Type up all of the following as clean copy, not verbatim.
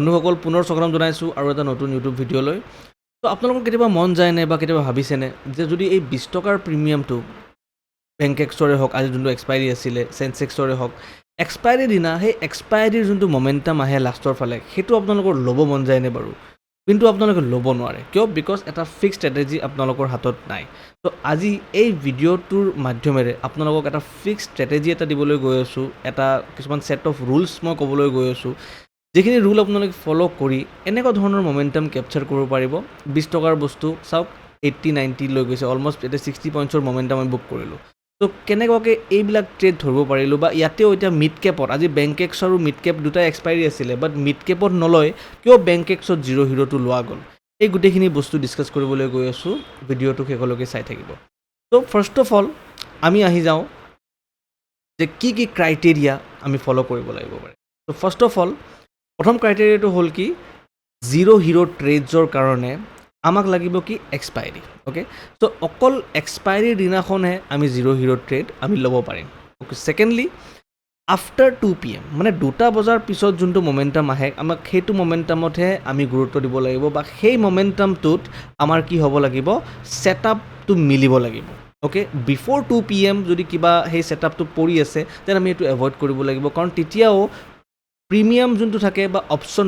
বন্ধুসকল পুনৰ স্বাগতম জনাইছোঁ আৰু এটা নতুন ইউটিউব ভিডিঅ'লৈ। তো আপোনালোকৰ কেতিয়াবা মন যায়নে বা কেতিয়াবা ভাবিছেনে যে যদি এই 20 টকাৰ প্ৰিমিয়ামটো বেংকেক্সৰে হওক, আজি যোনটো এক্সপাইৰী আছিলে চেনচেক্সৰে হওক, এক্সপাইৰী দিনা সেই এক্সপাইৰীৰ যোনটো মমেণ্টাম আহে লাষ্টৰ ফালে, সেইটো আপোনালোকৰ ল'ব মন যায়নে বাৰু? কিন্তু আপোনালোকে ল'ব নোৱাৰে কিয়? বিকজ এটা ফিক্স ষ্ট্ৰেটেজি আপোনালোকৰ হাতত নাই। তো আজি এই ভিডিঅ'টোৰ মাধ্যমেৰে আপোনালোকক এটা ফিক্স ষ্ট্ৰেটেজি এটা দিবলৈ গৈ আছোঁ, এটা কিছুমান ছেট অফ ৰুলছ মই ক'বলৈ গৈ আছোঁ, যিখিনি ৰুল আপোনালোকে ফ'ল' কৰি এনেকুৱা ধৰণৰ মমেণ্টাম কেপচাৰ কৰিব পাৰিব। 20 টকাৰ বস্তু চাওক 80-90 লৈ গৈছে, অলমষ্ট এতিয়া 60 পইণ্টছৰ মমেণ্টাম আমি বুক কৰিলোঁ। তো কেনেকুৱাকৈ এইবিলাক ট্ৰেড ধৰিব পাৰিলোঁ, বা ইয়াতেও এতিয়া মিড কেপত, আজি বেংকেক্স আৰু মিড কেপ দুটাই এক্সপাইৰী আছিলে, বাট মিড কেপত নলয় কিয় বেংকেক্সত জিৰ' হিৰ'টো লোৱা গ'ল। এই গোটেইখিনি বস্তু ডিছকাছ কৰিবলৈ গৈ আছোঁ, ভিডিঅ'টো শেষলৈকে চাই থাকিব। তো ফাৰ্ষ্ট অফ অল আমি আহি যাওঁ যে কি কি ক্ৰাইটেৰিয়া আমি ফ'ল' কৰিব লাগিব পাৰে। তো ফাৰ্ষ্ট অফ অল প্ৰথম ক্ৰাইটেৰিয়াটো হ'ল কি, জিৰ' হিৰ' ট্ৰেডছৰ কাৰণে আমাক লাগিব কি এক্সপাইৰী। অ'কে, চ' অকল এক্সপাইৰীৰ দিনাখনহে আমি জিৰ' হিৰ' ট্ৰেড আমি ল'ব পাৰিম। অ'কে, ছেকেণ্ডলি আফটাৰ 2 PM মানে 2টা বজাৰ পিছত যোনটো মমেণ্টাম আহে, আমাক সেইটো মমেণ্টামতহে আমি গুৰুত্ব দিব লাগিব, বা সেই মমেণ্টামটোত আমাৰ কি হ'ব লাগিব, ছেটআপটো মিলিব লাগিব। অ'কে, বিফ'ৰ 2 PM যদি কিবা সেই ছেটআপটো পৰি আছে তেন আমি এইটো এভইড কৰিব লাগিব, কাৰণ তেতিয়াও প্ৰিমিয়াম যোনটো থাকে বা অপশ্যন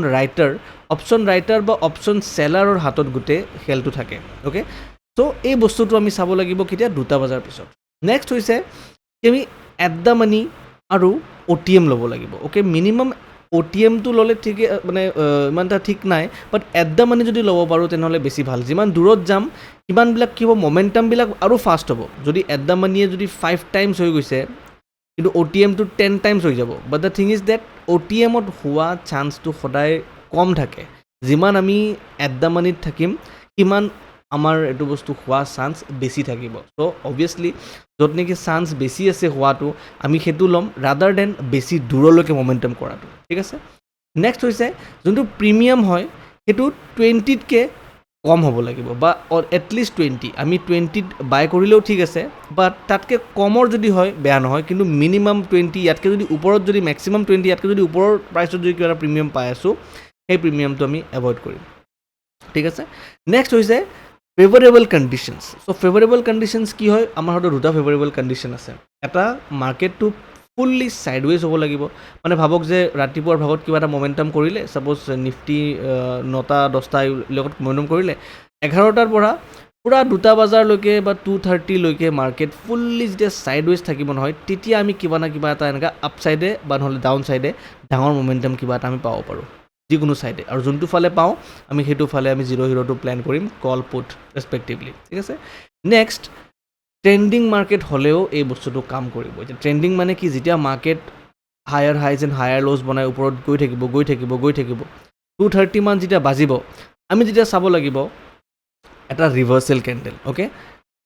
ৰাইটাৰ বা অপশ্যন চেলাৰৰ হাতত গোটেই খেলটো থাকে। অ'কে, চ' এই বস্তুটো আমি চাব লাগিব কেতিয়া, 2টা বজাৰ পিছত। নেক্সট হৈছে কি আমি এট দ্য মানি আৰু OTM ল'ব লাগিব। অ'কে, মিনিমাম OTMটো ল'লে ঠিকে, মানে ইমান এটা ঠিক নাই, বাট এট দ্য মানি যদি ল'ব পাৰোঁ তেনেহ'লে বেছি ভাল। যিমান দূৰত যাম সিমানবিলাক কি হ'ব, মমেণ্টামবিলাক আৰু ফাষ্ট হ'ব। যদি এট দ্য মানিয়ে যদি 5 টাইমছ হৈ গৈছে কিন্তু OTMটো 10 টাইমছ হৈ যাব। বাট দ্য থিং ইজ ডেট OTMত হোৱা চান্সটো সদায় কম থাকে। যিমান আমি এট দ্য মানিত থাকিম সিমান আমাৰ এইটো বস্তু হোৱা চান্স বেছি থাকিব। চ' অবভিয়াছলি য'ত নেকি চান্স বেছি আছে হোৱাটো, আমি সেইটো ল'ম ৰাদাৰ দেন বেছি দূৰলৈকে মমেণ্টাম কৰাটো। ঠিক আছে, নেক্সট হৈছে যোনটো প্ৰিমিয়াম হয় সেইটো 20তকৈ কম হ'ব লাগিব, বা এটলিষ্ট 20। আমি 20ত বাই কৰিলেও ঠিক আছে, বাট তাতকৈ কমৰ যদি হয় বেয়া নহয়, কিন্তু মিনিমাম 20, ইয়াতকৈ যদি ওপৰত, যদি মেক্সিমাম 20, ইয়াতকৈ যদি ওপৰৰ প্ৰাইচত যদি কিবা এটা প্ৰিমিয়াম পাই আছোঁ, সেই প্ৰিমিয়ামটো আমি এভইড কৰিম। ঠিক আছে, নেক্সট হৈছে ফেভাৰেবল কণ্ডিশ্যনছ। চ' ফেভাৰেবল কণ্ডিশ্যনছ কি হয়, আমাৰ হাতত দুটা ফেভাৰেবল কণ্ডিশ্যন আছে। এটা, মাৰ্কেটটো ফুল্লি ছাইডৱেজ হ'ব লাগিব। মানে ভাবক যে ৰাতিপুৱাৰ ভাগত কিবা এটা মমেণ্টাম কৰিলে, ছাপ'জ নিফটি 9-10টা লগত মমেণ্টাম কৰিলে, 11টাৰ পৰা পূৰা 2টা বজাৰলৈকে বা 2:30লৈকে মাৰ্কেট ফুল্লি যেতিয়া ছাইডৱেজ থাকিব নহয়, তেতিয়া আমি কিবা না কিবা এটা এনেকুৱা আপছাইডে বা নহ'লে ডাউন ছাইডে ডাঙৰ মমেণ্টাম কিবা এটা আমি পাব পাৰোঁ, যিকোনো ছাইডে। আৰু যোনটো ফালে পাওঁ আমি সেইটো ফালে আমি জিৰ' হিৰ'টো প্লেন কৰিম, কল পুট ৰেচপেক্টিভলি। ঠিক আছে, নেক্সট ট্ৰেণ্ডিং মাৰ্কেট হ'লেও এই বস্তুটো কাম কৰিব। এতিয়া ট্ৰেণ্ডিং মানে কি, যেতিয়া market higher highs and higher lows বনাই ওপৰত গৈ থাকিব 2:30 মান যেতিয়া বাজিব, আমি যেতিয়া চাব লাগিব এটা ৰিভাৰ্চেল কেণ্ডেল। অ'কে,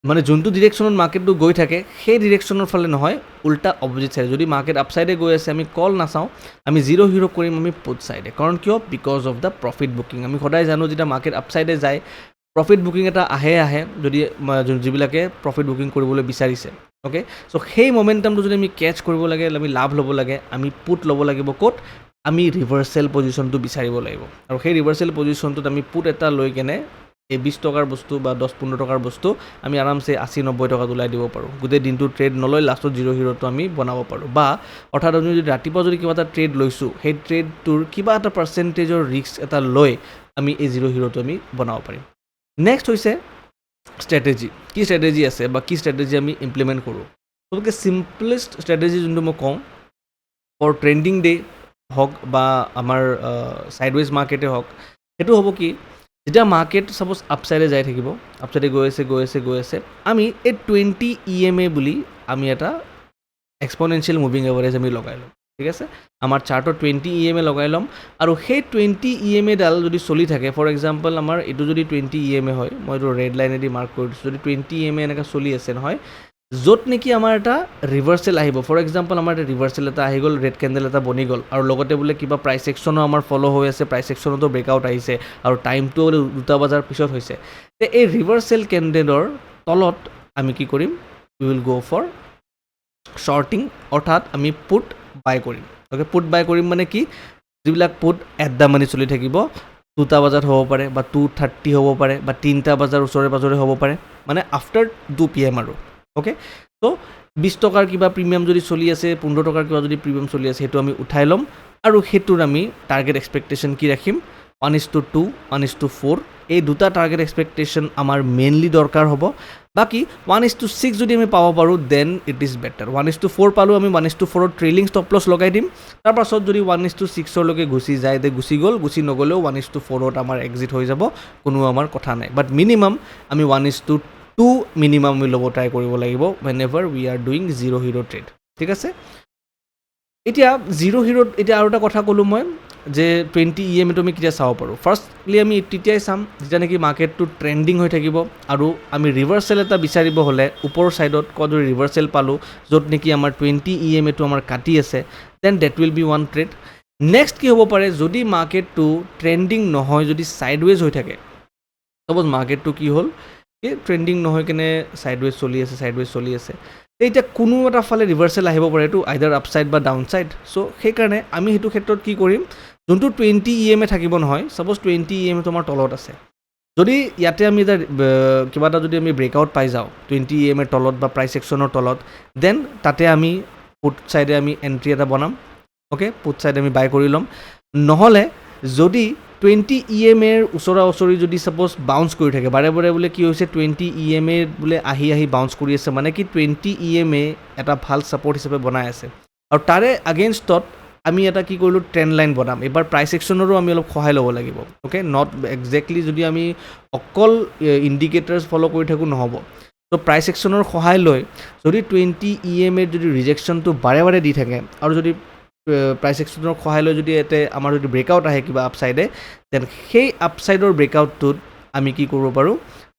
মানে যোনটো ডিৰেকশ্যনত মাৰ্কেটটো গৈ থাকে সেই ডিৰেকশ্যনৰ ফালে নহয়, উল্টা অপজিট ছাইডে। যদি মাৰ্কেট আপছাইডে গৈ আছে আমি কল নাচাওঁ, আমি জিৰ' হিৰ' কৰিম আমি পুট ছাইডে। কাৰণ কিয়, because of the profit booking. আমি সদায় জানো যেতিয়া মাৰ্কেট আপছাইডে যায় প্ৰফিট বুকিং এটা আহে, যদি যিবিলাকে প্ৰফিট বুকিং কৰিবলৈ বিচাৰিছে। অ'কে, চ' সেই মমেণ্টামটো যদি আমি কেটচ কৰিব লাগে, আমি লাভ ল'ব লাগে, আমি পুট ল'ব লাগিব ক'ত, আমি ৰিভাৰ্চেল পজিশ্যনটো বিচাৰিব লাগিব। আৰু সেই ৰিভাৰ্চেল পজিশ্যনটোত আমি পুট এটা লৈ কেনে এই 20 টকাৰ বস্তু বা 10-15 টকাৰ বস্তু আমি আৰামছে 80-90 টকাত ওলাই দিব পাৰোঁ। গোটেই দিনটো ট্ৰেড নলয়, লাষ্টত জিৰ' হিৰ'টো আমি বনাব পাৰোঁ। বা অৰ্থাৎ আমি যদি ৰাতিপুৱা যদি কিবা এটা ট্ৰেড লৈছোঁ, সেই ট্ৰেডটোৰ কিবা এটা পাৰ্চেণ্টেজৰ ৰিস্ক এটা লৈ আমি এই জিৰ' হিৰ'টো আমি বনাব পাৰিম। নেক্সট হৈছে ষ্ট্ৰেটেজি। কি ষ্ট্ৰেটেজি আছে বা কি ষ্ট্ৰেটেজি আমি ইমপ্লিমেণ্ট কৰোঁ। চবতকৈ চিম্পলেষ্ট ষ্ট্ৰেটেজি যোনটো মই কওঁ, ফৰ ট্ৰেণ্ডিং ডে হওক বা আমাৰ ছাইডৱেজ মাৰ্কেটে হওক, সেইটো হ'ব কি, যেতিয়া মাৰ্কেট ছাপ'জ আপছাইডে যাই থাকিব, আপছাইডে গৈ আছে, আমি এই 20 EMA বুলি আমি এটা এক্সপনেনচিয়েল মুভিং এভাৰেজ আমি লগাই ল'ম। ঠিক আছে, আমাৰ চাৰ্টত 20 EMA লগাই ল'ম, আৰু সেই 20 EMA ডাল যদি চলি থাকে, ফৰ এক্সাম্পল আমাৰ এইটো যদি 20 EMA হয়, মই এইটো ৰেড লাইনেদি মাৰ্ক কৰি দিছোঁ, যদি 20 EMA এনেকৈ চলি আছে নহয়, য'ত নেকি আমাৰ এটা ৰিভাৰ্চেল আহিব। ফৰ এক্সাম্পল আমাৰ এটা ৰিভাৰ্চেল এটা আহি গ'ল, ৰেড কেণ্ডেল এটা বনি গ'ল, আৰু লগতে বোলে কিবা প্ৰাইচ একশ্যনো আমাৰ ফ'ল' হৈ আছে, প্ৰাইচ একশ্যনতো ব্ৰেকআউট আহিছে, আৰু টাইমটো বোলে 2টা বজাৰ পিছত হৈছে। তে এই ৰিভাৰ্চেল কেণ্ডেলৰ তলত আমি কি কৰিম, উই উইল গ' ফৰ শ্বৰ্টিং, অৰ্থাৎ আমি পুট বাই কৰিম। অ'কে, পুট বাই কৰিম মানে কি, যিবিলাক পুট এট দ্য মানি চলি থাকিব 2টা বজাত হ'ব পাৰে বা 2:30 হ'ব পাৰে বা 3টা বজাৰ ওচৰে পাজৰে হ'ব পাৰে, মানে আফটাৰ 2 PM আৰু অ'কে। ত' 20 টকাৰ কিবা প্ৰিমিয়াম যদি চলি আছে, 15 টকাৰ কিবা যদি প্ৰিমিয়াম চলি আছে, সেইটো আমি উঠাই ল'ম আৰু সেইটোৰ আমি টাৰ্গেট এক্সপেক্টেশ্যন কি ৰাখিম 1:2, 1:4। এই দুটা টাৰ্গেট এক্সপেক্টেশ্যন আমাৰ মেইনলি দৰকাৰ হ'ব। বাকী 1:6 যদি আমি পাব পাৰোঁ দেন ইট ইজ বেটাৰ। 1:4 পালোঁ আমি 1:4ত ট্ৰেইলিং ষ্টপ লছ লগাই দিম। তাৰপাছত যদি 1:6লৈকে গুচি যায় দে গুচি গ'ল, গুচি নগ'লেও 1:4ত আমাৰ এক্সিট হৈ যাব, কোনো আমাৰ কথা নাই। বাট মিনিমাম আমি 1:2 মিনিমাম আমি ল'ব ট্ৰাই কৰিব লাগিব when ever we are doing zero' hero' trade, ঠিক আছে। এতিয়া জিৰ' হিৰ'ত এতিয়া আৰু এটা কথা ক'লোঁ মই যে 20 EMAটো আমি কেতিয়া চাব পাৰোঁ। ফাৰ্ষ্টলি আমি তেতিয়াই চাম যেতিয়া নেকি মাৰ্কেটটো ট্ৰেণ্ডিং হৈ থাকিব আৰু আমি ৰিভাৰ্চেল এটা বিচাৰিব হ'লে ওপৰৰ ছাইডত ক'ত যদি ৰিভাৰ্চেল পালোঁ য'ত নেকি আমাৰ 20 EMAটো আমাৰ কাটি আছে, then date will be one trade. Next কি হ'ব পাৰে, যদি মাৰ্কেটটো ট্ৰেণ্ডিং নহয়, যদি ছাইডৱেজ হৈ থাকে, ছাপ'জ মাৰ্কেটটো কি হ'ল কি ট্ৰেণ্ডিং নহয় কেনে ছাইডৱেজ চলি আছে, এতিয়া কোনো এটা ফালে ৰিভাৰ্চেল আহিব পাৰে, এইটো আইদাৰ আপছাইড বা ডাউন ছাইড। চ' সেইকাৰণে আমি সেইটো ক্ষেত্ৰত কি কৰিম, যোনটো 20 EMA থাকিব নহয়, ছাপ'জ 20 EMAটো আমাৰ তলত আছে, যদি ইয়াতে আমি এটা কিবা এটা যদি আমি ব্ৰেকআউট পাই যাওঁ 20 EMA তলত বা প্ৰাইচ একশ্যনৰ তলত, দেন তাতে আমি পুট ছাইডে আমি এণ্ট্ৰি এটা বনাম, অ'কে, পুট ছাইডে আমি বাই কৰি ল'ম। নহ'লে যদি 20 EMAৰ ওচৰা ওচৰি যদি ছাপ'জ বাউন্স কৰি থাকে বাৰে বাৰে, বোলে কি হৈছে 20 EMA বোলে আহি বাউন্স কৰি আছে, মানে কি 20 EMA এটা ভাল ছাপৰ্ট হিচাপে বনাই আছে আৰু তাৰে আগেইনষ্টত আমি এটা কি কৰিলোঁ ট্ৰেণ্ড লাইন বনাম। এইবাৰ প্ৰাইচ একশ্যনৰো আমি অলপ সহায় ল'ব লাগিব, অ'কে, নট একজেক্টলি যদি আমি অকল ইণ্ডিকেটাৰ্ছ ফ'ল' কৰি থাকোঁ নহ'ব। ত' প্ৰাইচ একশ্যনৰ সহায় লৈ যদি 20 EMA যদি ৰিজেকশ্যনটো বাৰে বাৰে দি থাকে আৰু যদি প্ৰাইচ একশ্যনৰ সহায় লৈ যদি ইয়াতে আমাৰ যদি ব্ৰেকআউট আহে কিবা আপছাইডে, দেন সেই আপছাইডৰ ব্ৰেকআউটটোত আমি কি কৰিব পাৰোঁ,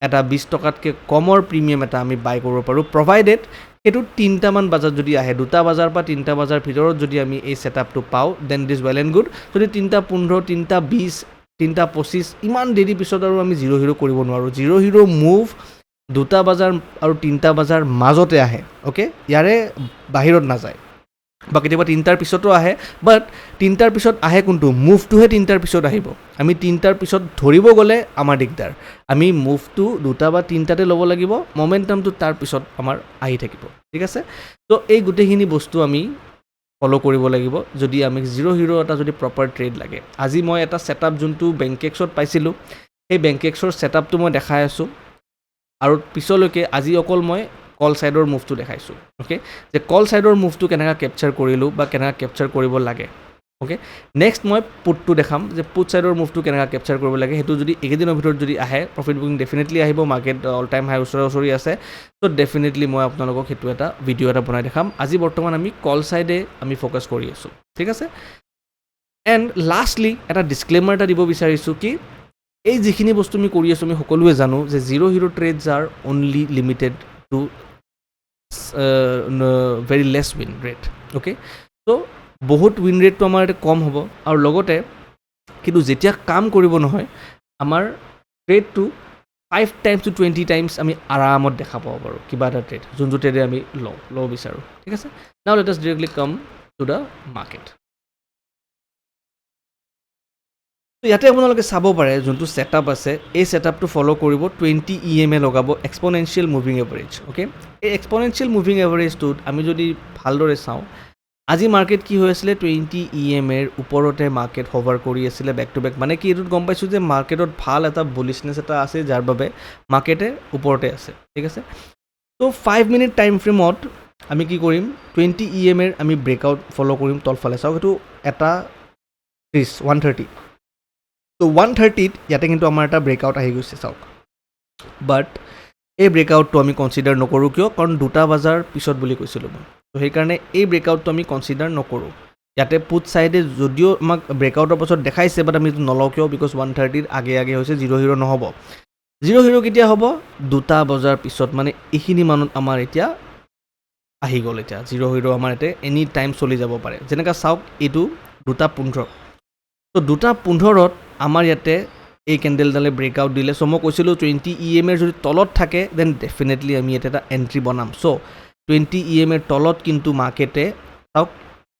এটা 20 টকাতকৈ কমৰ প্ৰিমিয়াম এটা আমি বাই কৰিব পাৰোঁ, প্ৰভাইডেড সেইটো 3টামান বজাত যদি আহে, 2টা বজাৰ পৰা 3টা বজাৰ ভিতৰত যদি আমি এই ছেটআপটো পাওঁ, then it is well and good. যদি 3:15, 3:20, 3:25 ইমান দেৰি পিছত আৰু আমি জিৰ' হিৰ' কৰিব নোৱাৰোঁ। জিৰ' হিৰ' মুভ 2টা বজাৰ আৰু 3টা বজাৰ মাজতে আহে, অ'কে, ইয়াৰে বাহিৰত নাযায়, বা কেতিয়াবা 3টাৰ পিছতো আহে, বাট 3টাৰ পিছত আহে কোনটো, মুভটোহে 3টাৰ পিছত আহিব। আমি 3টাৰ পিছত ধৰিব গ'লে আমাৰ দিগদাৰ, আমি মুভটো 2টা বা 3টাতে ল'ব লাগিব, মমেণ্টামটো তাৰ পিছত আমাৰ আহি থাকিব, ঠিক আছে। ত' এই গোটেইখিনি বস্তু আমি ফ'ল' কৰিব লাগিব যদি আমি জিৰ' হিৰ' এটা যদি প্ৰপাৰ ট্ৰেড লাগে। আজি মই এটা ছেটআপ যোনটো বেংকেক্সত পাইছিলোঁ, সেই বেংকেক্সৰ ছেটআপটো মই দেখাই আছোঁ আৰু পিছলৈকে আজি অকল মই কল ছাইডৰ মুভটো দেখাইছোঁ, অ'কে, যে কল ছাইডৰ মুভটো কেনেকৈ কেপচাৰ কৰিলোঁ বা কেনেকৈ কেপচাৰ কৰিব লাগে, অ'কে। নেক্সট মই পুটটো দেখাম যে পুট ছাইডৰ মুভটো কেনেকৈ কেপচাৰ কৰিব লাগে, সেইটো যদি এইকেইদিনৰ ভিতৰত যদি আহে প্ৰফিট বুকিং ডেফিনেটলি আহিব, মাৰ্কেট অল টাইম হাই ওচৰি আছে, ত' ডেফিনেটলি মই আপোনালোকক সেইটো এটা ভিডিঅ' এটা বনাই দেখাম। আজি বৰ্তমান আমি কল ছাইডে আমি ফ'কাছ কৰি আছোঁ, ঠিক আছে। এণ্ড লাষ্টলি এটা ডিছক্লেমাৰ এটা দিব বিচাৰিছোঁ কি এই যিখিনি বস্তু আমি কৰি আছোঁ আমি সকলোৱে জানো যে zero' hero' trades are only limited to very less win rate, okay. ত' বহুত উইন ৰেটটো আমাৰ ইয়াতে কম হ'ব আৰু লগতে কিন্তু যেতিয়া কাম কৰিব নহয় আমাৰ ট্ৰেডটো 5 times to 20 times আমি আৰামত দেখা পাব পাৰোঁ, কিবা এটা ট্ৰেড যোনটো ট্ৰেডে আমি ল'ব বিচাৰোঁ, ঠিক আছে। নাও let us directly come to the market. ইয়াতে আপোনালোকে চাব পাৰে যোনটো ছেটআপ আছে, এই ছেটআপটো ফ'ল' কৰিব, 20 EMA লগাব, এক্সপনেনচিয়েল মুভিং এভাৰেজ, অ'কে। এই এক্সপনেনচিয়েল মুভিং এভাৰেজটোত আমি যদি ভালদৰে চাওঁ, আজি মাৰ্কেট কি হৈ আছিলে 20 EMAৰ ওপৰতে মাৰ্কেট হভাৰ কৰি আছিলে বেক টু বেক, মানে কি এইটোত গম পাইছোঁ যে মাৰ্কেটত ভাল এটা বুলিছনেছ এটা আছে যাৰ বাবে মাৰ্কেটে ওপৰতে আছে, ঠিক আছে। ত' 5 মিনিট টাইম ফ্ৰেমত আমি কি কৰিম, 20 EMAৰ আমি ব্ৰেকআউট ফ'ল' কৰিম তলফালে, চাওক এইটো এটা 130, ত' 130ত ইয়াতে কিন্তু আমাৰ এটা ব্ৰেকআউট আহি গৈছে চাওক, বাট এই ব্ৰেকআউটটো আমি কনচিডাৰ নকৰোঁ কিয়, কাৰণ 2টা বজাৰ পিছত বুলি কৈছিলোঁ মই, ত' সেইকাৰণে এই ব্ৰেকআউটটো আমি কনচিডাৰ নকৰোঁ। ইয়াতে পুট ছাইডে যদিও আমাক ব্ৰেকআউটৰ পাছত দেখাইছে, বাট আমি এইটো নলওঁ কিয়, বিকজ 130ৰ আগে হৈছে, জিৰ' হিৰ' নহ'ব। জিৰ' হিৰ' কেতিয়া হ'ব, 2টা বজাৰ পিছত, মানে এইখিনি মানত আমাৰ এতিয়া আহি গ'ল। এতিয়া জিৰ' হিৰ' আমাৰ ইয়াতে এনি টাইম চলি যাব পাৰে, যেনেকৈ চাওক এইটো 2:15, ত' 2:15ত আমাৰ ইয়াতে এই কেণ্ডেলডালে ব্ৰেকআউট দিলে। চ' মই কৈছিলোঁ 20 EMAৰ যদি তলত থাকে দেন ডেফিনেটলি আমি ইয়াতে এটা এণ্ট্ৰি বনাম। চ' 20 EMAৰ তলত কিন্তু মাৰ্কেটে চাওক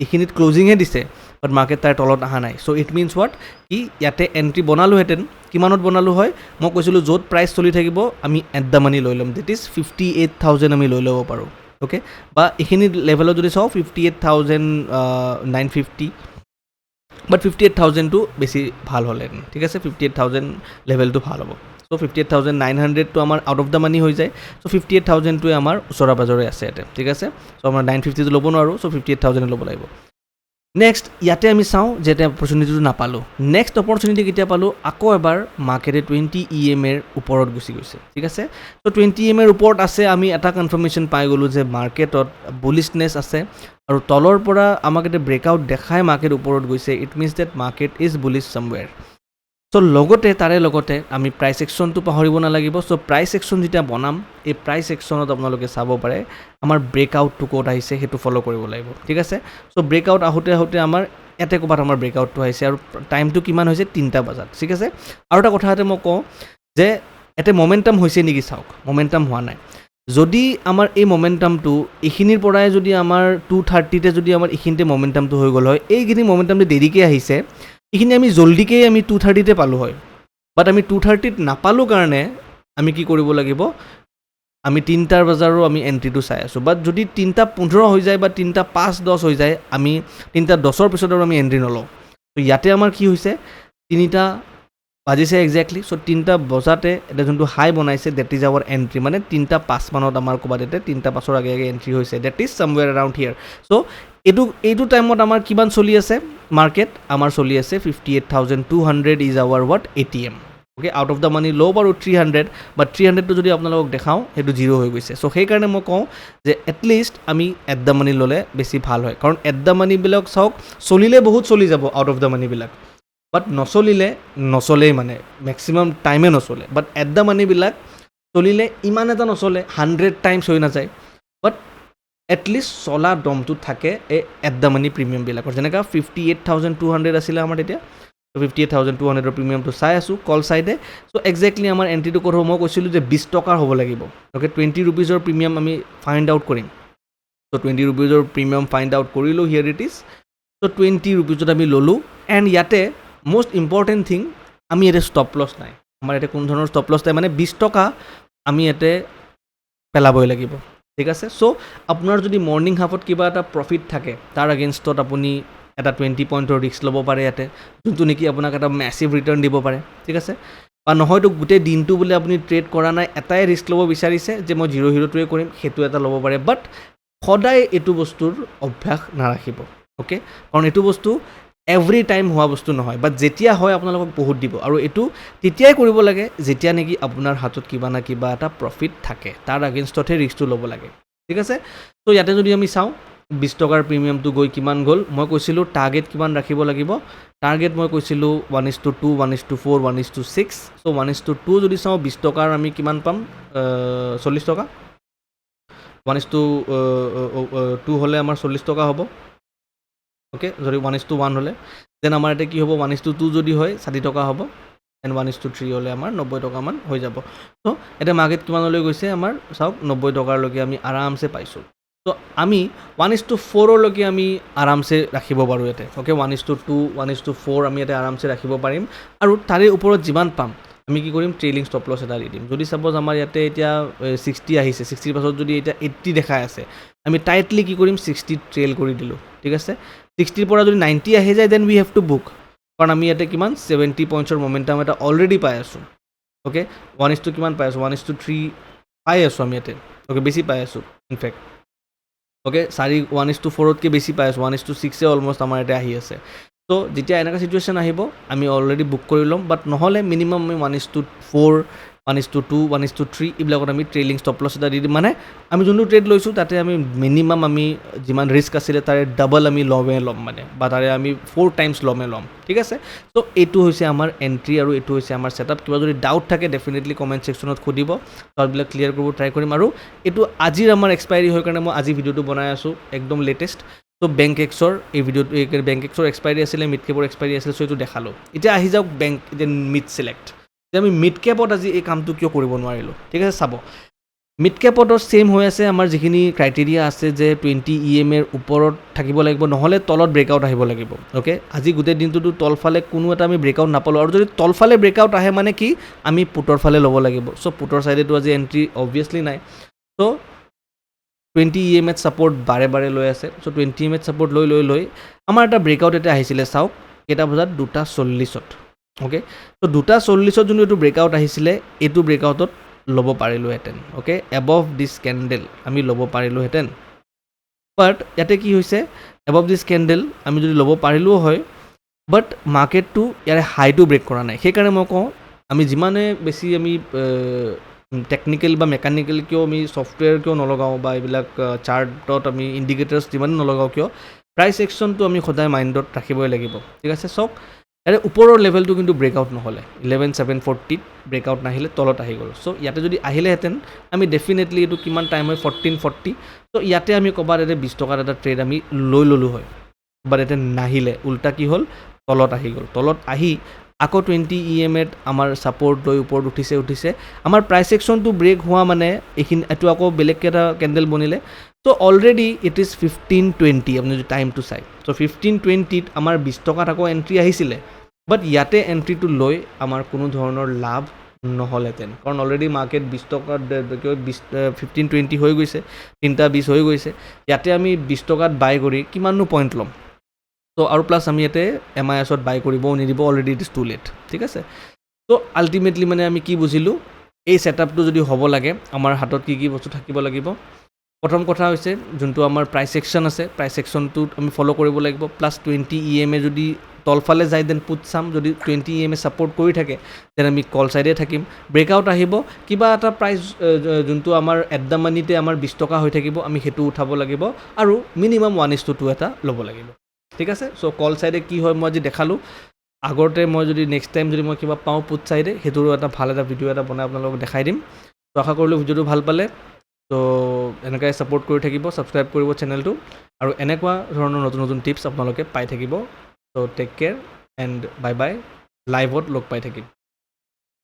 এইখিনিত ক্লজিংহে দিছে বাট মাৰ্কেট তাৰ তলত অহা নাই চ' ইট মিনছ হোৱাট কি ইয়াতে এণ্ট্ৰি বনালোহেঁতেন কিমানত বনালোঁ হয় মই কৈছিলোঁ য'ত প্ৰাইচ চলি থাকিব আমি এট দ্য মানি লৈ ল'ম ডেট ইজ 58,000 আমি লৈ ল'ব পাৰোঁ অ'কে বা এইখিনি লেভেলত যদি চাওঁ 58,950 বাট 58,000টো বেছি ভাল হ'লেহেঁতেন ঠিক আছে 58,000 লেভেলটো ভাল হ'ব চ' 58,900টো আমাৰ আউট অফ দ্য মানি হৈ যায় চ' 58,000টোৱে আমাৰ ওচৰে পাজৰে আছে ইয়াতে ঠিক আছে চ' আমাৰ 950টো ল'ব নোৱাৰোঁ চ' 58,000 ল'ব লাগিব নেক্সট ইয়াতে আমি চাওঁ যে এতিয়া অপৰচুনিটিটো নাপালোঁ নেক্সট অপৰচুনিটি কেতিয়া পালোঁ আকৌ এবাৰ মাৰ্কেটে 20 EMAৰ ওপৰত গুচি গৈছে ঠিক আছে ত' 20 EMAৰ ওপৰত আছে আমি এটা কনফাৰ্মেশ্যন পাই গ'লোঁ যে মাৰ্কেটত বুলিছনেছ আছে আৰু তলৰ পৰা আমাক এটা ব্ৰেকআউট দেখাই মাৰ্কেট ওপৰত গৈছে it means that market is bullish somewhere so' লগতে তাৰে লগতে আমি প্ৰাইচ একশ্যনটো পাহৰিব নালাগিব চ' প্ৰাইচ একশ্যন যেতিয়া বনাম এই প্ৰাইচ একশ্যনত আপোনালোকে চাব পাৰে আমাৰ ব্ৰেকআউটটো ক'ত আহিছে সেইটো ফ'ল' কৰিব লাগিব ঠিক আছে চ' ব্ৰেকআউট আহোঁতে আমাৰ ইয়াতে ক'ৰবাত আমাৰ ব্ৰেকআউটটো আহিছে আৰু টাইমটো কিমান হৈছে 3টা বজাত ঠিক আছে আৰু এটা কথা ইয়াতে মই কওঁ যে ইয়াতে মমেণ্টাম হৈছে নেকি চাওক মমেণ্টাম হোৱা নাই যদি আমাৰ এই মমেণ্টামটো এইখিনিৰ পৰাই যদি আমাৰ 230তে যদি আমাৰ এইখিনিতে মমেণ্টামটো হৈ গ'ল হয় এইখিনি মমেণ্টামটো দেৰিকৈ আহিছে এইখিনি আমি জল্দিকেই আমি 230তে পালোঁ হয় বাট আমি 230ত নাপালোঁ কাৰণে আমি কি কৰিব লাগিব আমি 3টা বজাৰো আমি এণ্ট্ৰিটো চাই আছোঁ বাট যদি 3:15 হৈ যায় বা 3:05-10 হৈ যায় আমি 3:10ৰ পিছত আৰু আমি এণ্ট্ৰি নলওঁ ত' ইয়াতে আমাৰ কি হৈছে 3টা বাজিছে একজেক্টলি চ' 3টা বজাতে এটা যোনটো হাই বনাইছে ডেট ইজ আৱাৰ এণ্ট্ৰি মানে 3:05 মানত আমাৰ ক'ৰবাত ইয়াতে 3:05ৰ আগে এণ্ট্ৰি হৈছে ডেট ইজ ছামৱেৰ এৰাউণ্ড হিয়াৰ চ' এইটো টাইমত আমাৰ কিমান চলি আছে মাৰ্কেট আমাৰ চলি আছে 58,200 is our what ATM okay out of the money ল' বাৰু 300 বাট 300টো যদি আপোনালোকক দেখাওঁ সেইটো জিৰ' হৈ গৈছে চ' সেইকাৰণে মই কওঁ যে এটলিষ্ট আমি এট দ্য মানি ল'লে বেছি ভাল হয় কাৰণ এট দ্য মানিবিলাক চাওক চলিলে বহুত চলি যাব আউট অফ দ্য মানিবিলাক বাট নচলেই মানে মেক্সিমাম টাইমে নচলে বাট এট দ্য মানিবিলাক চলিলে ইমান এটা নচলে 100 টাইমছ হৈ নাযায় বাট এটলিষ্ট চলা দমটো থাকে এই এট দ্য মানি প্ৰিমিয়ামবিলাকৰ যেনেকৈ 58,200 আছিলে আমাৰ তেতিয়া 58,200ৰ প্ৰিমিয়ামটো চাই আছোঁ কল চাইডে চ' একজেক্টলি আমাৰ এণ্ট্ৰিটো ক'ত হ'ব মই কৈছিলোঁ যে 20 টকাৰ হ'ব লাগিব অ'কে 20 ৰুপিজৰ প্ৰিমিয়াম আমি ফাইণ্ড আউট কৰিম চ' 20 ৰুপিজৰ প্ৰিমিয়াম ফাইণ্ড আউট কৰিলোঁ হিয়াৰ ইট ইজ চ' 20 ৰুপিজত আমি ল'লোঁ এণ্ড ইয়াতে মষ্ট ইম্পৰ্টেণ্ট থিং আমি ইয়াতে ষ্টপ লছ নাই আমাৰ ইয়াতে কোনো ধৰণৰ ষ্টপ লছ নাই মানে 20 টকা আমি ইয়াতে পেলাবই লাগিব ঠিক আছে চ' আপোনাৰ যদি মৰ্ণিং হাফত কিবা এটা প্ৰফিট থাকে তাৰ এগেইনষ্টত আপুনি এটা 20 পইণ্টৰ ৰিস্ক ল'ব পাৰে ইয়াতে যোনটো নেকি আপোনাক এটা মেছিভ ৰিটাৰ্ণ দিব পাৰে ঠিক আছে বা নহয়তো গোটেই দিনটো বোলে আপুনি ট্ৰেড কৰা নাই এটাই ৰিস্ক ল'ব বিচাৰিছে যে মই জিৰ'টোৱে কৰিম সেইটো এটা ল'ব পাৰে বাট সদায় এইটো বস্তুৰ অভ্যাস নাৰাখিব অ'কে কাৰণ এইটো বস্তু এভৰি টাইম হোৱা বস্তু নহয় বাট যেতিয়া হয় আপোনালোকক বহুত দিব আৰু এইটো তেতিয়াই কৰিব লাগে যেতিয়া নেকি আপোনাৰ হাতত কিবা না কিবা এটা প্ৰফিট থাকে তাৰ এগেইনষ্টতহে ৰিস্কটো ল'ব লাগে ঠিক আছে ত' ইয়াতে যদি আমি চাওঁ 20 টকাৰ প্ৰিমিয়ামটো গৈ কিমান গ'ল মই কৈছিলোঁ টাৰ্গেট কিমান ৰাখিব লাগিব টাৰ্গেট মই কৈছিলোঁ 1:2 1:4 1:6 চ' 1:2 যদি চাওঁ 20 টকাৰ আমি কিমান পাম 40 টকা 1:2 হ'লে আমাৰ 40 টকা হ'ব অ'কে যদি 1:1 হ'লে দেন আমাৰ এতিয়া কি হ'ব 1:2 যদি হয় 60 টকা হ'ব এণ্ড 1:3 হ'লে আমাৰ 90 টকামান হৈ যাব চ' এতিয়া মাৰ্কেট কিমানলৈ গৈছে আমাৰ চাওক 90 টকাৰলৈকে আমি আৰামছে পাইছোঁ ত' আমি 1:4লৈকে আমি আৰামছে ৰাখিব পাৰোঁ ইয়াতে অ'কে 1:2 1:4 আমি ইয়াতে আৰামছে ৰাখিব পাৰিম আৰু তাৰে ওপৰত যিমান পাম আমি কি কৰিম ট্ৰেইলিং ষ্টপ লছ এটা দি দিম যদি ছাপ'জ আমাৰ ইয়াতে এতিয়া 60 আহিছে 60ৰ পাছত যদি এতিয়া 80 দেখাই আছে আমি টাইটলি কি কৰিম 60 ট্ৰেইল কৰি দিলোঁ ঠিক আছে 60ৰ পৰা যদি 90 আহি যায় then we have to book কাৰণ আমি ইয়াতে কিমান 70 পইণ্টছৰ মমেণ্টাম এটা অলৰেডি পাই আছোঁ অ'কে 1:2 কিমান পাই আছোঁ 1:3 পাই আছোঁ আমি ইয়াতে অ'কে বেছি পাই আছোঁ ইনফেক্ট অ'কে 1:4তকৈ বেছি পাই আছোঁ 1:6 অলমষ্ট আমাৰ ইয়াতে আহি আছে ত' যেতিয়া এনেকুৱা চিটুৱেশ্যন আহিব আমি অলৰেডি বুক কৰি ল'ম বাট নহ'লে মিনিমাম আমি 1:4 1:2 1:3 এইবিলাকত আমি ট্ৰেইলিং ষ্টপ লছ এটা দি দিম মানে আমি যোনটো ট্ৰেড লৈছোঁ তাতে আমি মিনিমাম আমি যিমান ৰিস্ক আছিলে তাৰে ডাবল আমি ল'ম মানে বা তাৰে আমি 4 টাইমছ ল'ম ঠিক আছে ত' এইটো হৈছে আমাৰ এণ্ট্ৰি আৰু এইটো হৈছে আমাৰ ছেটআপ কিবা যদি ডাউট থাকে ডেফিনেটলি কমেণ্ট ছেকশ্যনত সুধিব ডাউটবিলাক ক্লিয়াৰ কৰিব ট্ৰাই কৰিম আৰু এইটো আজিৰ আমাৰ এক্সপাইৰী হয় কাৰণে মই আজি ভিডিঅ'টো বনাই আছোঁ একদম লেটেষ্ট ত' বেংক এক্সৰ এই ভিডিঅ'টো বেংক এক্সৰ এক্সপাইৰী আছিলে মিড কেপৰ এক্সপাইৰী আছিলে চ' এইটো দেখালোঁ এতিয়া আহি যাওক বেংক এতিয়া মিড ছিলেক্ট যে আমি মিড কেপত আজি এই কামটো কিয় কৰিব নোৱাৰিলোঁ ঠিক আছে চাব মিড কেপতো ছেইম হৈ আছে আমাৰ যিখিনি ক্ৰাইটেৰিয়া আছে যে 20 EMAৰ ওপৰত থাকিব লাগিব নহ'লে তলত ব্ৰেকআউট আহিব লাগিব অ'কে আজি গোটেই দিনটোতো তলফালে কোনো এটা আমি ব্ৰেকআউট নাপালোঁ আৰু যদি তলফালে ব্ৰেকআউট আহে মানে কি আমি পুটৰ ফালে ল'ব লাগিব চ' পুটৰ ছাইডেতো আজি এণ্ট্ৰি অবভিয়াছলি নাই চ' 20 EMAত ছাপৰ্ট বাৰে লৈ আছে চ' 20 EMAত ছাপৰ্ট লৈ আমাৰ এটা ব্ৰেকআউট এটা আহিছিলে চাওক কেইটা বজাত 2:40 অ'কে চ' 2:40 যোনটো এইটো ব্ৰেকআউট আহিছিলে এইটো ব্ৰেকআউটত ল'ব পাৰিলোহেঁতেন অ'কে এবভ দিছ কেণ্ডেল আমি ল'ব পাৰিলোহেঁতেন বাট ইয়াতে কি হৈছে এবভ দিছ কেণ্ডেল আমি যদি ল'ব পাৰিলেও হয় বাট মাৰ্কেটটো ইয়াৰে হাইটো ব্ৰেক কৰা নাই সেইকাৰণে মই কওঁ আমি যিমানে বেছি আমি টেকনিকেল বা মেকানিকেল কিয় আমি ছফ্টৱেৰ কিয় নলগাওঁ বা এইবিলাক চাৰ্টত আমি ইণ্ডিকেটাৰ্ছ যিমানে নলগাওঁ কিয় প্ৰাইচ একশ্যনটো আমি সদায় মাইণ্ডত ৰাখিবই লাগিব ঠিক আছে চাওক ইয়াৰে ওপৰৰ লেভেলটো কিন্তু ব্ৰেকআউট নহ'লে 11,740 ব্ৰেকআউট নাহিলে তলত আহি গ'ল চ' ইয়াতে যদি আহিলেহেঁতেন আমি ডেফিনেটলি এইটো কিমান টাইম হয় 1440 চ' ইয়াতে আমি ক'ৰবাত ইয়াতে 20 টকাৰ এটা ট্ৰেড আমি লৈ ল'লোঁ হয় বাট ইয়াতে নাহিলে উল্টা কি হ'ল তলত আহি গ'ল তলত আহি আকৌ 20 EMAত আমাৰ ছাপৰ্ট লৈ ওপৰত উঠিছে আমাৰ প্ৰাইচ একশ্যনটো ব্ৰেক হোৱা মানে এইটো আকৌ বেলেগকৈ এটা কেণ্ডেল বনিলে চ' অলৰেডি ইট ইজ 1520 আপুনি যদি টাইমটো চাই চ' 1520ত আমাৰ 20 টকাত আকৌ এণ্ট্ৰি আহিছিলে বাট ইয়াতে এণ্ট্ৰিটো লৈ আমাৰ কোনো ধৰণৰ লাভ নহ'লহেঁতেন কাৰণ অলৰেডি মাৰ্কেট 20 টকাত 1520 হৈ গৈছে 3:20 হৈ গৈছে ইয়াতে আমি 20 টকাত বাই কৰি কিমাননো পইণ্ট ল'ম ত' আৰু প্লাছ আমি ইয়াতে MISত বাই কৰিবও নিদিব already it is too late ঠিক আছে ত' আল্টিমেটলি মানে আমি কি বুজিলোঁ এই ছেটআপটো যদি হ'ব লাগে আমাৰ হাতত কি বস্তু থাকিব লাগিব প্ৰথম কথা হৈছে যোনটো আমাৰ প্ৰাইচ একশ্যন আছে প্ৰাইচ একশ্যনটোত আমি ফ'ল' কৰিব লাগিব প্লাছ 20 EMA যদি তলফালে যায় দেন পুট চাম যদি 20 EMA ছাপৰ্ট কৰি থাকে দেন আমি কল ছাইডে থাকিম ব্ৰেকআউট আহিব কিবা এটা প্ৰাইচ যোনটো আমাৰ এট দ্য মানিতে আমাৰ 20 টকা হৈ থাকিব আমি সেইটো উঠাব লাগিব আৰু মিনিমাম 1:2 এটা ল'ব লাগিব ঠিক আছে চ' কল ছাইডে কি হয় মই আজি দেখালোঁ আগতে মই যদি নেক্সট টাইম যদি মই কিবা পাওঁ পুট ছাইডে সেইটোৰো এটা ভাল এটা ভিডিঅ' এটা বনাই আপোনালোকক দেখাই দিম ত' আশা কৰিলোঁ ভিডিঅ'টো ভাল পালে ত' এনেকৈ ছাপৰ্ট কৰি থাকিব ছাবস্ক্ৰাইব কৰিব চেনেলটো আৰু এনেকুৱা ধৰণৰ নতুন টিপছ আপোনালোকে পাই থাকিব ত' টেক কেয়াৰ এণ্ড বাই লাইভত লগ পাই থাকিম